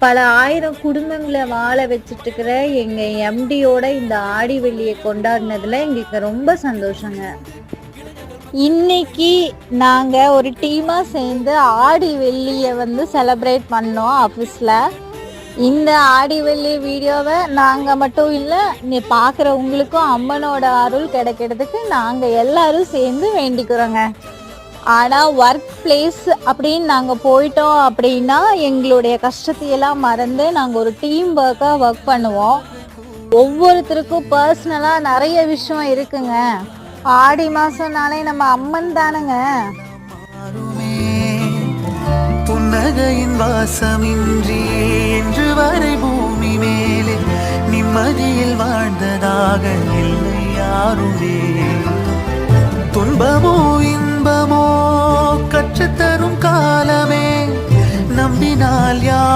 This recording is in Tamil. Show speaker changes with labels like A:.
A: பல ஆயிரம் குடும்பங்களை வாழ வச்சுட்டு இருக்கிற எங்க எம்டியோட இந்த ஆடி வெள்ளியை கொண்டாடினதுல எங்களுக்கு ரொம்ப சந்தோஷங்க. இன்னைக்கு நாங்க ஒரு டீமா சேர்ந்து ஆடி வெள்ளியை செலிப்ரேட் பண்ணோம் ஆஃபீஸில். இந்த ஆடி வெள்ளி வீடியோவை நாங்கள் மட்டும் இல்லை, நீ பார்க்குற உங்களுக்கும் அம்மனோட அருள் கிடைக்கிறதுக்கு நாங்கள் எல்லாரும் சேர்ந்து வேண்டிக்கிறோங்க. ஆனால் ஒர்க் பிளேஸ் அப்படின்னு நாங்கள் போயிட்டோம் அப்படின்னா எங்களுடைய கஷ்டத்தையெல்லாம் மறந்து நாங்கள் ஒரு டீம் ஒர்க்காக ஒர்க் பண்ணுவோம். ஒவ்வொருத்தருக்கும் பர்சனலாக நிறைய விஷயம் இருக்குங்க. ஆடி மாசம்னாலே நம்ம அம்மன் தானுங்க.
B: புன்னகையின் வாசமின்றி என்று வரை பூமி மேலே நிம்மதியில் வாழ்ந்ததாக இல்லை யாருமே. துன்பமோ இன்பமோ கற்றுத்தரும் காலமே நம்பினால்